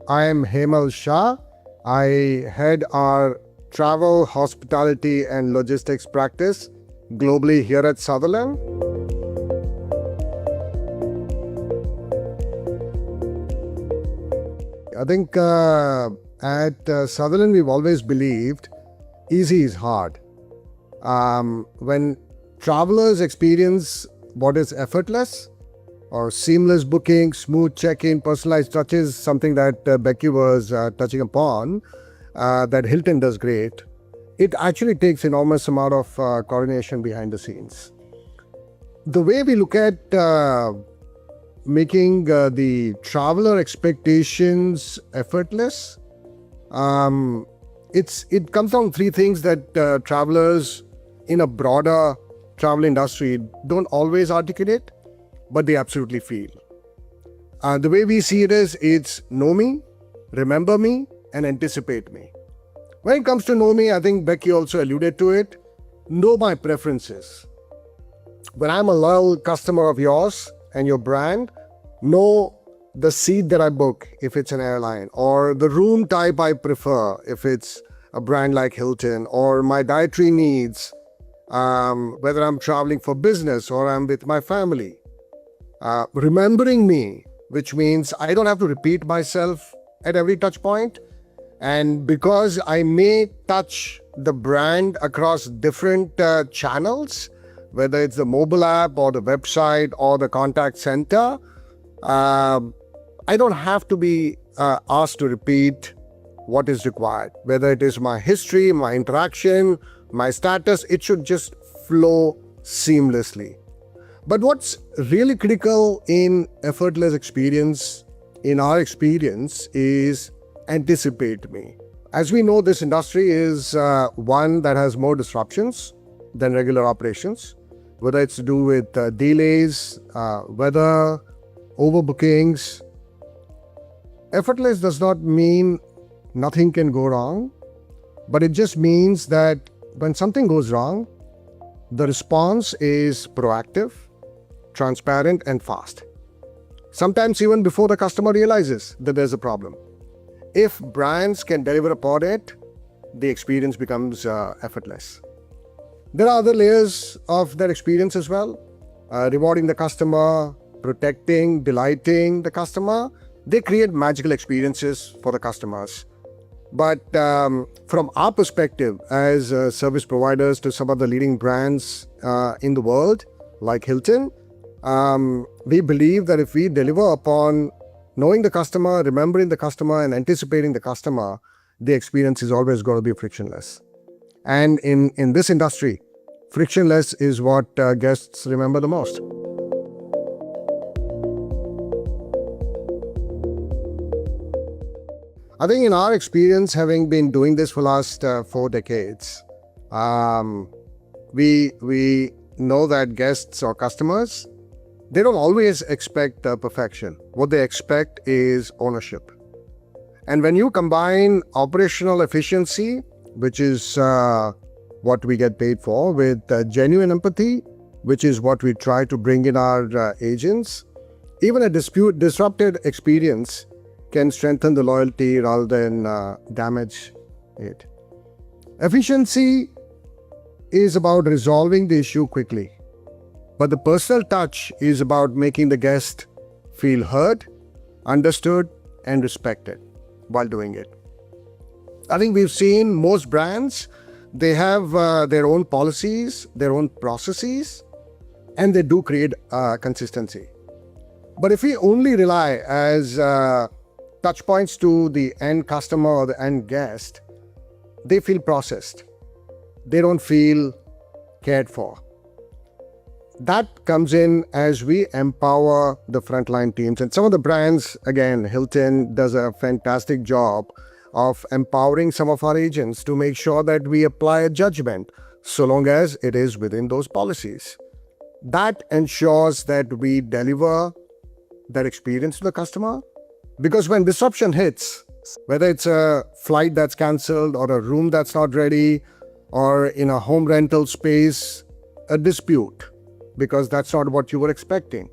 I am Hemal Shah. I head our travel, hospitality, and logistics practice globally here at Sutherland. I think at Sutherland, we've always believed easy is hard. When travelers experience what is effortless or seamless booking, smooth check-in, personalized touches, something that Becky was touching upon, that Hilton does great, it actually takes enormous amount of coordination behind the scenes. The way we look at making the traveler expectations effortless, it comes down to three things that travelers in a broader travel industry don't always articulate, but they absolutely feel. The way we see it is, it's know me, remember me, and anticipate me. When it comes to know me, I think Becky also alluded to it, know my preferences. When I'm a loyal customer of yours and your brand, know the seat that I book if it's an airline, or the room type I prefer if it's a brand like Hilton, or my dietary needs, whether I'm traveling for business or I'm with my family. Remembering me, which means I don't have to repeat myself at every touch point. And because I may touch the brand across different channels, whether it's the mobile app or the website or the contact center, I don't have to be asked to repeat what is required. Whether it is my history, my interaction, my status, it should just flow seamlessly. But what's really critical in effortless experience, in our experience, is anticipate me. As we know, this industry is one that has more disruptions than regular operations, whether it's to do with delays, weather, overbookings. Effortless does not mean nothing can go wrong, but it just means that when something goes wrong, the response is proactive, transparent, and fast. Sometimes even before the customer realizes that there's a problem. If brands can deliver upon it, the experience becomes effortless. There are other layers of that experience as well. Rewarding the customer, protecting, delighting the customer. They create magical experiences for the customers. But from our perspective as service providers to some of the leading brands in the world, like Hilton, we believe that if we deliver upon knowing the customer, remembering the customer, and anticipating the customer, the experience is always going to be frictionless. And in this industry, frictionless is what guests remember the most. I think in our experience, having been doing this for the last 4 decades, we know that guests or customers, they don't always expect perfection. What they expect is ownership. And when you combine operational efficiency, which is what we get paid for, with genuine empathy, which is what we try to bring in our agents, even a disrupted experience can strengthen the loyalty rather than damage it. Efficiency is about resolving the issue quickly. But the personal touch is about making the guest feel heard, understood, and respected while doing it. I think we've seen most brands, they have their own policies, their own processes, and they do create consistency. But if we only rely as touch points to the end customer or the end guest, they feel processed. They don't feel cared for. That comes in as we empower the frontline teams. And some of the brands, again, Hilton does a fantastic job of empowering some of our agents to make sure that we apply a judgment, so long as it is within those policies. That ensures that we deliver that experience to the customer. Because when disruption hits, whether it's a flight that's canceled or a room that's not ready, or in a home rental space, a dispute, because that's not what you were expecting.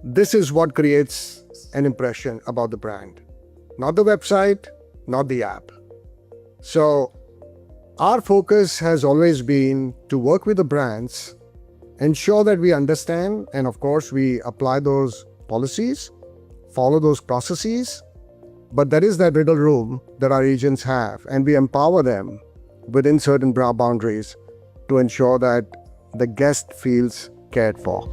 This is what creates an impression about the brand. not the website, not the app. So our focus has always been to work with the brands, ensure that we understand, and of course, we apply those policies, follow those processes. But there is that little room that our agents have, and we empower them within certain boundaries to ensure that the guest feels cared for.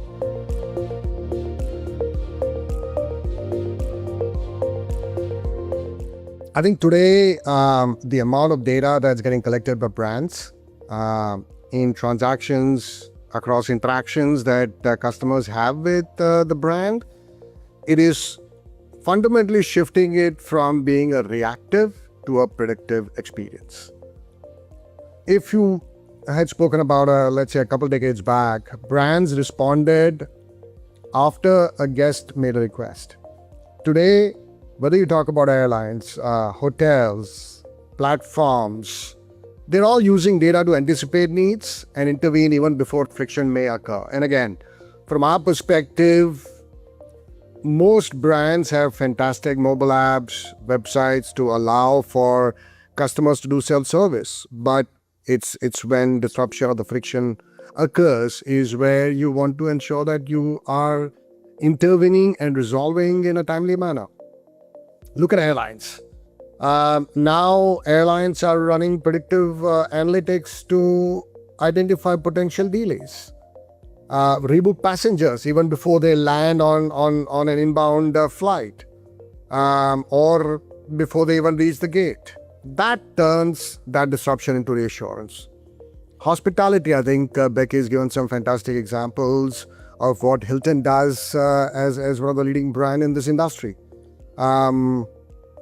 I think today, the amount of data that's getting collected by brands in transactions, across interactions that customers have with the brand, it is fundamentally shifting it from being a reactive to a predictive experience. If you had spoken about, let's say, a couple decades back, brands responded after a guest made a request. Today, whether you talk about airlines, hotels, platforms, they're all using data to anticipate needs and intervene even before friction may occur. And again, from our perspective, most brands have fantastic mobile apps, websites to allow for customers to do self-service. But it's when disruption or the friction occurs is where you want to ensure that you are intervening and resolving in a timely manner. Look at airlines. Now airlines are running predictive analytics to identify potential delays. Rebook passengers even before they land on an inbound flight, or before they even reach the gate. That turns that disruption into reassurance. Hospitality, I think Becky has given some fantastic examples of what Hilton does as one of the leading brands in this industry.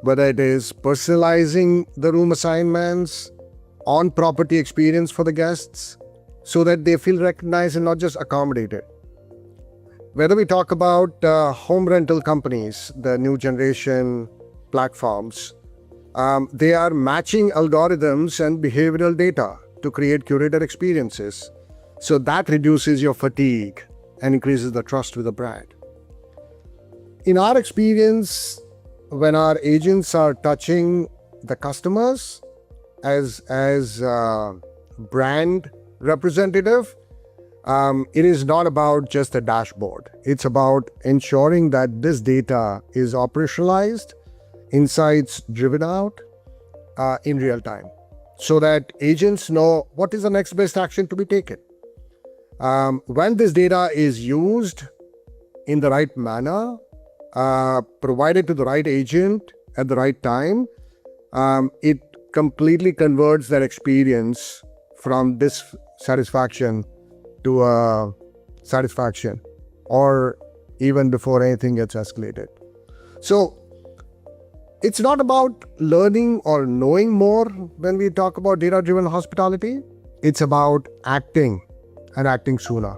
Whether it is personalizing the room assignments, on-property experience for the guests, so that they feel recognized and not just accommodated. Whether we talk about home rental companies, the new generation platforms, they are matching algorithms and behavioral data to create curated experiences. So that reduces your fatigue and increases the trust with the brand. In our experience, when our agents are touching the customers as brand representative, it is not about just a dashboard. It's about ensuring that this data is operationalized, insights driven out in real time, so that agents know what is the next best action to be taken. When this data is used in the right manner, provided to the right agent at the right time, it completely converts that experience from dissatisfaction to satisfaction, or even before anything gets escalated. So it's not about learning or knowing more when we talk about data-driven hospitality. It's about acting, and acting sooner.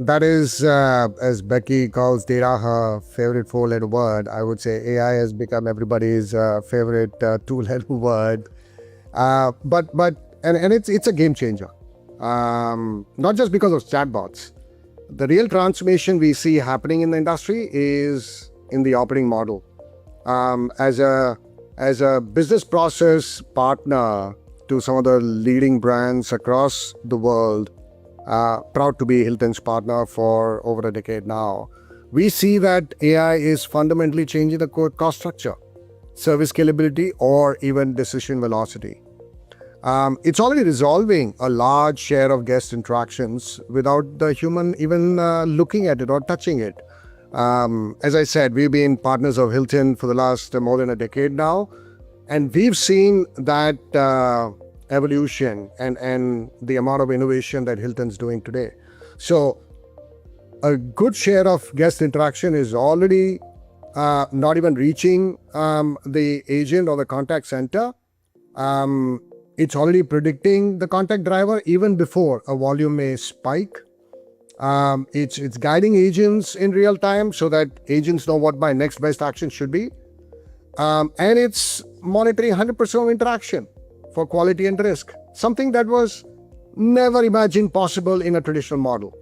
That is, as Becky calls data her favorite four-letter word, I would say AI has become everybody's favorite two-letter word. But it's a game changer. Not just because of chatbots. The real transformation we see happening in the industry is in the operating model. As a business process partner to some of the leading brands across the world, proud to be Hilton's partner for over a decade now, we see that AI is fundamentally changing the cost structure, service scalability, or even decision velocity. It's already resolving a large share of guest interactions without the human even looking at it or touching it. As I said, we've been partners of Hilton for the last more than a decade now, and we've seen that evolution and the amount of innovation that Hilton's doing today. So a good share of guest interaction is already not even reaching the agent or the contact center. It's already predicting the contact driver even before a volume may spike. It's guiding agents in real time so that agents know what my next best action should be. And it's monitoring 100% of interaction for quality and risk, something that was never imagined possible in a traditional model.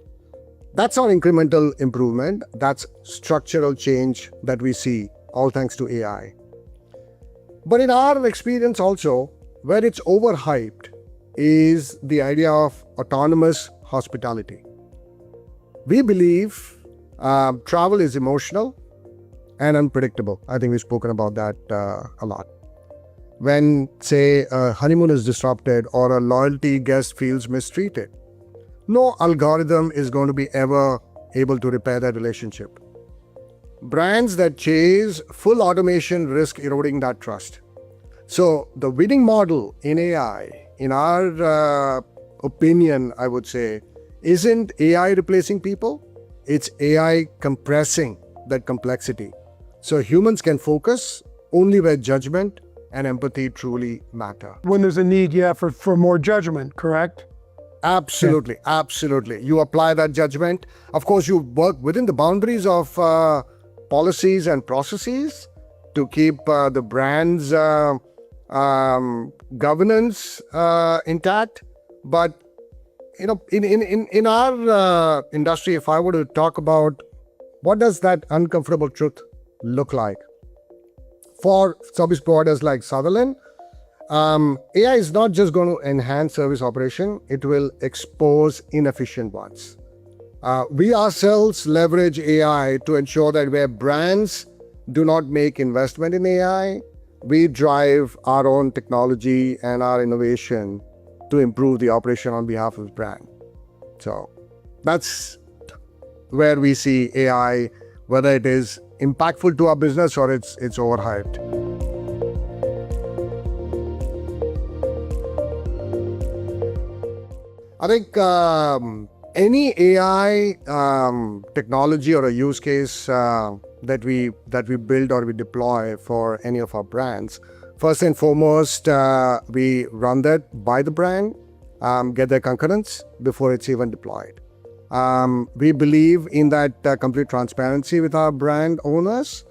That's not incremental improvement. That's structural change that we see, all thanks to AI. But in our experience also, where it's overhyped is the idea of autonomous hospitality. We believe travel is emotional and unpredictable. I think we've spoken about that a lot. When, say, a honeymoon is disrupted or a loyalty guest feels mistreated, no algorithm is going to be ever able to repair that relationship. Brands that chase full automation risk eroding that trust. So the winning model in AI, in our opinion, I would say, isn't AI replacing people, it's AI compressing that complexity. So humans can focus only where judgment and empathy truly matter. When there's a need, for more judgment, correct? Absolutely, absolutely. You apply that judgment. Of course, you work within the boundaries of policies and processes to keep the brand's governance intact. But in our industry, if I were to talk about what does that uncomfortable truth look like for service providers like Sutherland, AI is not just going to enhance service operation, it will expose inefficient ones. We ourselves leverage AI to ensure that where brands do not make investment in AI, we drive our own technology and our innovation to improve the operation on behalf of the brand. So that's where we see AI, whether it is impactful to our business or it's overhyped. I think any AI technology or a use case that we build or we deploy for any of our brands, first and foremost, we run that by the brand, get their concurrence before it's even deployed. We believe in that complete transparency with our brand owners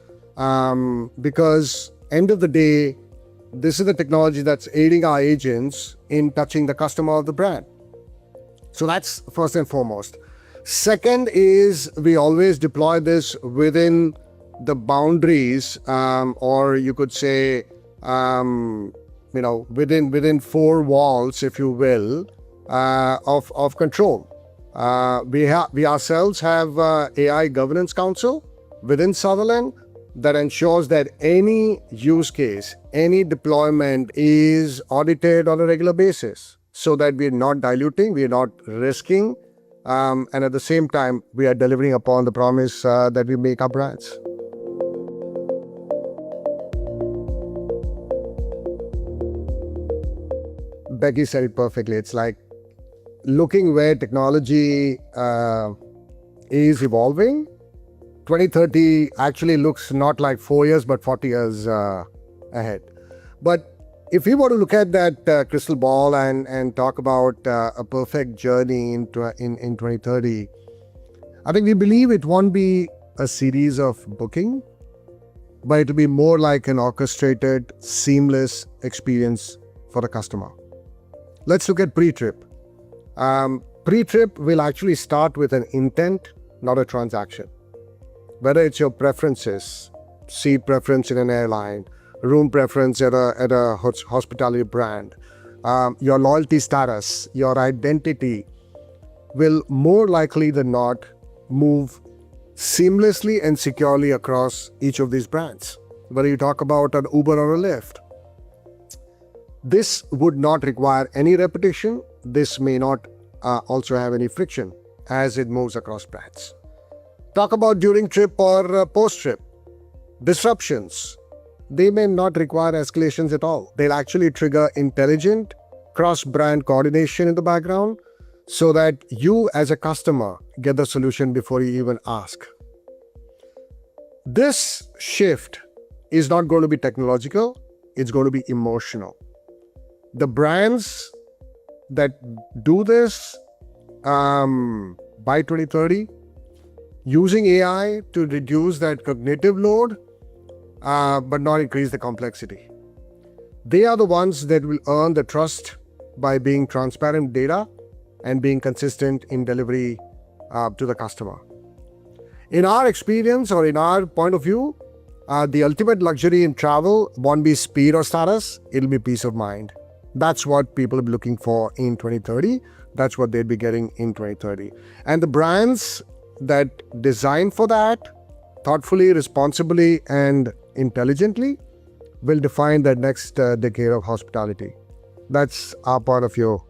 because end of the day, this is the technology that's aiding our agents in touching the customer of the brand. So that's first and foremost. Second is we always deploy this within the boundaries, or you could say, within four walls, if you will, of control. We ourselves have AI Governance Council within Sutherland that ensures that any use case, any deployment is audited on a regular basis so that we're not diluting, we're not risking, and at the same time, we are delivering upon the promise that we make our brands. Becky said it perfectly. It's like looking where technology is evolving. 2030 actually looks not like 4 years, but 40 years ahead. But if we were to look at that crystal ball and talk about a perfect journey in 2030, I think we believe it won't be a series of booking, but it will be more like an orchestrated, seamless experience for the customer. Let's look at pre-trip. Pre-trip will actually start with an intent, not a transaction. Whether it's your preferences, seat preference in an airline, room preference at a hospitality brand, your loyalty status, your identity will more likely than not move seamlessly and securely across each of these brands. Whether you talk about an Uber or a Lyft, this would not require any repetition. This may not also have any friction as it moves across brands. Talk about during trip or post-trip. Disruptions, they may not require escalations at all. They'll actually trigger intelligent cross-brand coordination in the background so that you as a customer get the solution before you even ask. This shift is not going to be technological, it's going to be emotional. The brands that do this by 2030, using AI to reduce that cognitive load, but not increase the complexity. They are the ones that will earn the trust by being transparent data and being consistent in delivery to the customer. In our experience or in our point of view, the ultimate luxury in travel won't be speed or status, it'll be peace of mind. That's what people will be looking for in 2030. That's what they'll be getting in 2030. And the brands that design for that, thoughtfully, responsibly, and intelligently, will define the next decade of hospitality. That's our point of view.